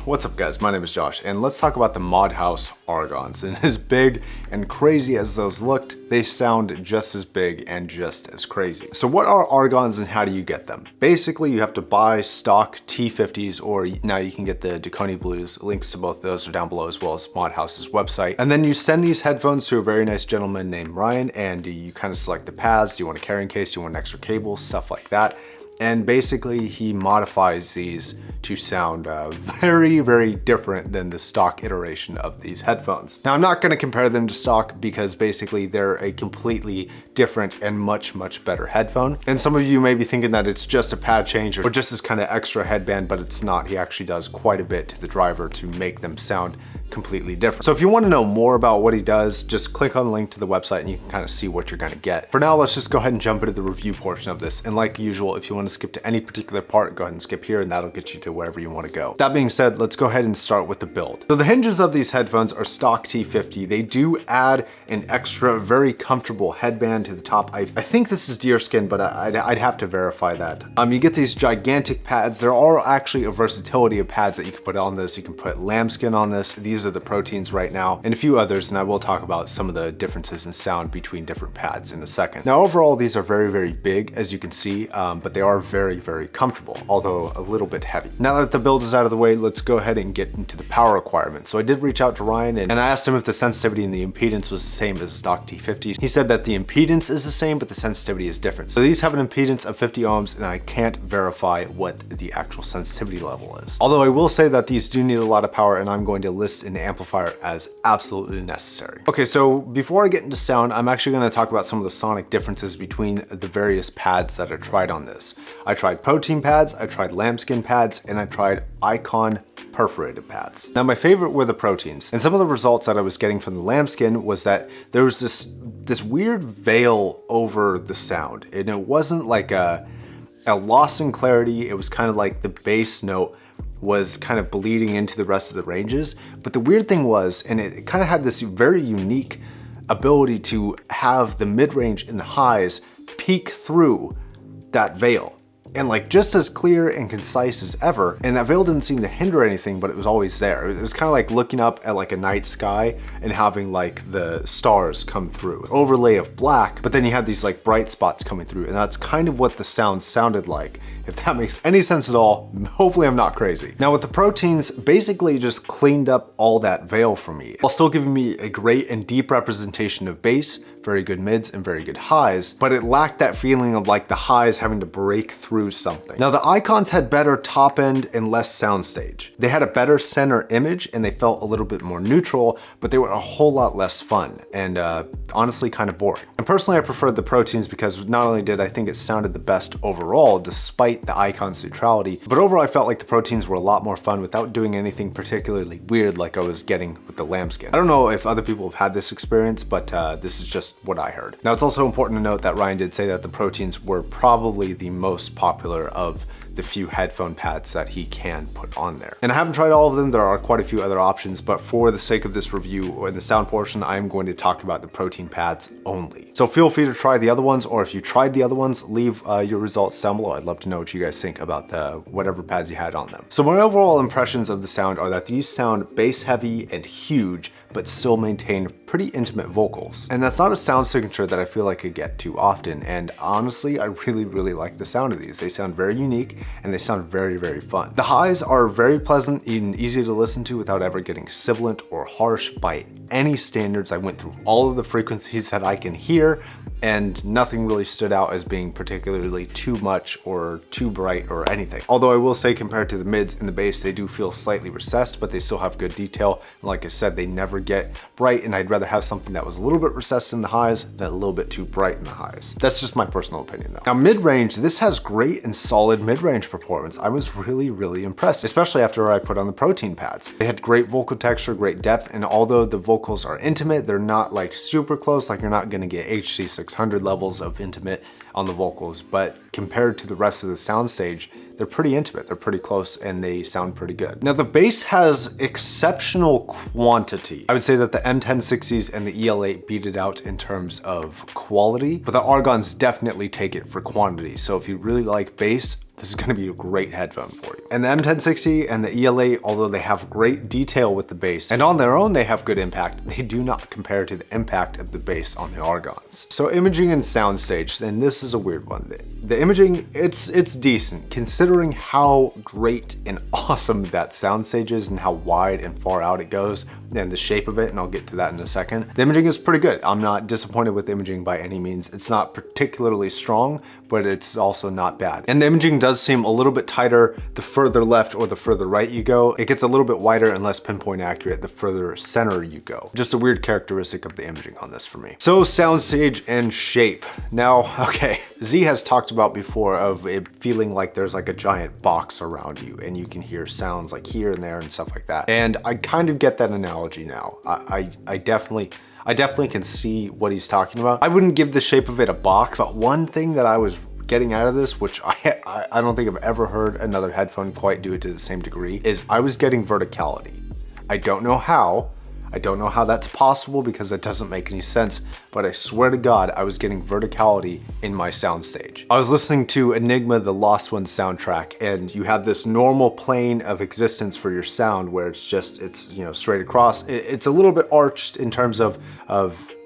What's up guys, my name is Josh and let's talk about the Modhouse Argons. And as big and crazy as those looked, they sound just as big and just as crazy. So what are Argons and how do you get them? Basically you have to buy stock T50s, or now you can get the Duconi Blues. Links to both of those are down below, as well as Modhouse's website. And then you send these headphones to a very nice gentleman named Ryan, and you kind of select the paths. Do you want a carrying case? Do you want an extra cable? Stuff like that. And basically he modifies these to sound very, very different than the stock iteration of these headphones. Now I'm not gonna compare them to stock because basically they're a completely different and much, much better headphone. And some of you may be thinking that it's just a pad change or just this kind of extra headband, but it's not. He actually does quite a bit to the driver to make them sound completely different. So if you want to know more about what he does, just click on the link to the website and you can kind of see what you're going to get. For now, let's just go ahead and jump into the review portion of this. And like usual, if you want to skip to any particular part, go ahead and skip here and that'll get you to wherever you want to go. That being said, let's go ahead and start with the build. So the hinges of these headphones are stock T50. They do add an extra very comfortable headband to the top. I think this is deerskin, but I'd have to verify that. You get these gigantic pads. There are actually a versatility of pads that you can put on this. You can put lambskin on this. These are the proteins right now, and a few others, and I will talk about some of the differences in sound between different pads in a second. Now overall, these are very, very big, as you can see, but they are very, very comfortable, although a little bit heavy. Now that the build is out of the way, let's go ahead and get into the power requirements. So I did reach out to Ryan and I asked him if the sensitivity and the impedance was the same as stock T50s. He said that the impedance is the same, but the sensitivity is different. So these have an impedance of 50 ohms, and I can't verify what the actual sensitivity level is. Although I will say that these do need a lot of power, and I'm going to list an amplifier as absolutely necessary. Okay, so before I get into sound, I'm actually going to talk about some of the sonic differences between the various pads that I tried on this. I tried protein pads, I tried lambskin pads, and I tried Argon perforated pads. Now my favorite were the proteins, and some of the results that I was getting from the lambskin was that there was this weird veil over the sound, and it wasn't like a loss in clarity. It was kind of like the bass note was kind of bleeding into the rest of the ranges. But the weird thing was, and it kind of had this very unique ability to have the mid-range and the highs peek through that veil, and like just as clear and concise as ever. And that veil didn't seem to hinder anything, but it was always there. It was kind of like looking up at like a night sky and having like the stars come through. An overlay of black, but then you had these like bright spots coming through, and that's kind of what the sound sounded like. If that makes any sense at all, hopefully I'm not crazy. Now with the proteins, basically just cleaned up all that veil for me, while still giving me a great and deep representation of bass, very good mids and very good highs, but it lacked that feeling of like the highs having to break through something. Now the Icons had better top end and less soundstage. They had a better center image and they felt a little bit more neutral, but they were a whole lot less fun and honestly kind of boring. And personally I preferred the proteins because not only did I think it sounded the best overall, despite the Icon's neutrality, but overall I felt like the proteins were a lot more fun without doing anything particularly weird like I was getting with the lambskin. I don't know if other people have had this experience, but this is just what I heard. Now it's also important to note that Ryan did say that the proteins were probably the most popular of the few headphone pads that he can put on there. And I haven't tried all of them. There are quite a few other options, but for the sake of this review in the sound portion, I'm going to talk about the protein pads only. So feel free to try the other ones, or if you tried the other ones, leave your results down below. I'd love to know what you guys think about the whatever pads you had on them. So my overall impressions of the sound are that these sound bass heavy and huge, but still maintain pretty intimate vocals. And that's not a sound signature that I feel like I get too often. And honestly, I really, really like the sound of these. They sound very unique and they sound very, very fun. The highs are very pleasant and easy to listen to without ever getting sibilant or harsh by any standards. I went through all of the frequencies that I can hear, and nothing really stood out as being particularly too much or too bright or anything. Although I will say, compared to the mids and the bass, they do feel slightly recessed, but they still have good detail. And like I said, they never get bright, and I'd rather have something that was a little bit recessed in the highs than a little bit too bright in the highs. That's just my personal opinion though. Now mid-range, this has great and solid mid-range performance. I was really, really impressed, especially after I put on the protein pads. They had great vocal texture, great depth, and although the vocals are intimate, they're not like super close. Like you're not gonna get HC 600 levels of intimate on the vocals, but compared to the rest of the soundstage, they're pretty intimate, they're pretty close, and they sound pretty good. Now the bass has exceptional quantity. I would say that the M1060s and the EL8 beat it out in terms of quality, but the Argons definitely take it for quantity. So if you really like bass, this is gonna be a great headphone for you. And the M1060 and the EL8, although they have great detail with the bass, and on their own they have good impact, they do not compare to the impact of the bass on the Argons. So imaging and Soundstage, and this is a weird one. The imaging, it's decent, considering how great and awesome that Soundstage is and how wide and far out it goes, and the shape of it, and I'll get to that in a second. The imaging is pretty good. I'm not disappointed with imaging by any means. It's not particularly strong, but it's also not bad. And the imaging does seem a little bit tighter the further left or the further right you go. It gets a little bit wider and less pinpoint accurate the further center you go. Just a weird characteristic of the imaging on this for me. So Soundstage and shape. Now, okay, Z has talked about before of it feeling like there's like a giant box around you and you can hear sounds like here and there and stuff like that. And I kind of get that analogy now. I definitely can see what he's talking about. I wouldn't give the shape of it a box, but one thing that I was getting out of this, which I don't think I've ever heard another headphone quite do it to the same degree, is I was getting verticality. I don't know how. I don't know how that's possible because it doesn't make any sense, but I swear to God, I was getting verticality in my Soundstage. I was listening to Enigma, the Lost One soundtrack, and you have this normal plane of existence for your sound where it's you know, straight across. It's a little bit arched in terms of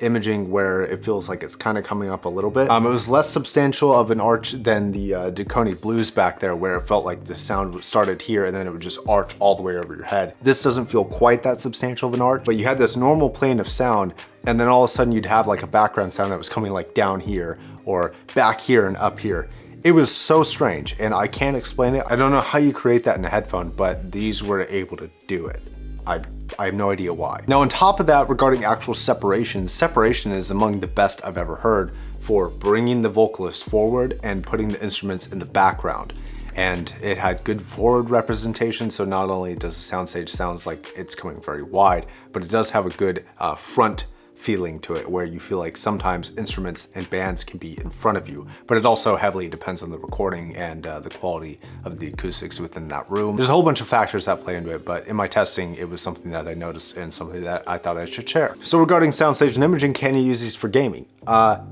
imaging where it feels like it's kind of coming up a little bit. It was less substantial of an arch than the Duconi Blues back there where it felt like the sound started here and then it would just arch all the way over your head. This doesn't feel quite that substantial of an arch, but you had this normal plane of sound and then all of a sudden you'd have like a background sound that was coming like down here or back here and up here. It was so strange and I can't explain it. I don't know how you create that in a headphone, but these were able to do it. I have no idea why. Now on top of that, regarding actual separation is among the best I've ever heard for bringing the vocalist forward and putting the instruments in the background. And it had good forward representation, so not only does the Soundstage sounds like it's coming very wide, but it does have a good front feeling to it where you feel like sometimes instruments and bands can be in front of you, but it also heavily depends on the recording and the quality of the acoustics within that room. There's a whole bunch of factors that play into it, but in my testing, it was something that I noticed and something that I thought I should share. So regarding Soundstage and imaging, can you use these for gaming?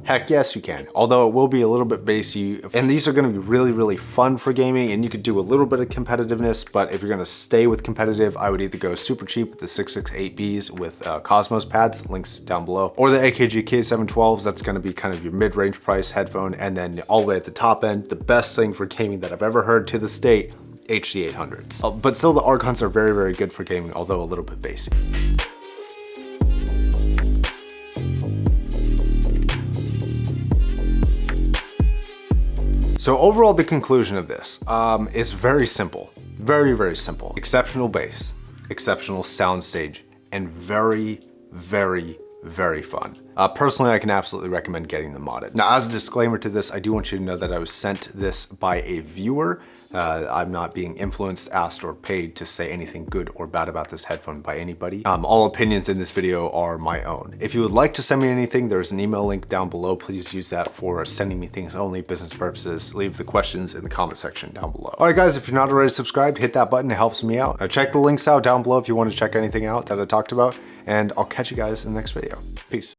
Heck yes you can, although it will be a little bit bassy, and these are gonna be really, really fun for gaming, and you could do a little bit of competitiveness, but if you're gonna stay with competitive, I would either go super cheap with the 668Bs with Cosmos pads, links down below, or the AKG K712s, that's gonna be kind of your mid-range price headphone, and then all the way at the top end, the best thing for gaming that I've ever heard to this date, HC800s. But still the Argons are very, very good for gaming, although a little bit bassy. So overall, the conclusion of this is very simple, very, very simple. Exceptional bass, exceptional Soundstage, and very, very, very fun. Personally, I can absolutely recommend getting them modded. Now, as a disclaimer to this, I do want you to know that I was sent this by a viewer. I'm not being influenced, asked, or paid to say anything good or bad about this headphone by anybody. All opinions in this video are my own. If you would like to send me anything, there's an email link down below. Please use that for sending me things only, business purposes. Leave the questions in the comment section down below. All right, guys, if you're not already subscribed, hit that button. It helps me out. Check the links out down below if you want to check anything out that I talked about, and I'll catch you guys in the next video. Peace.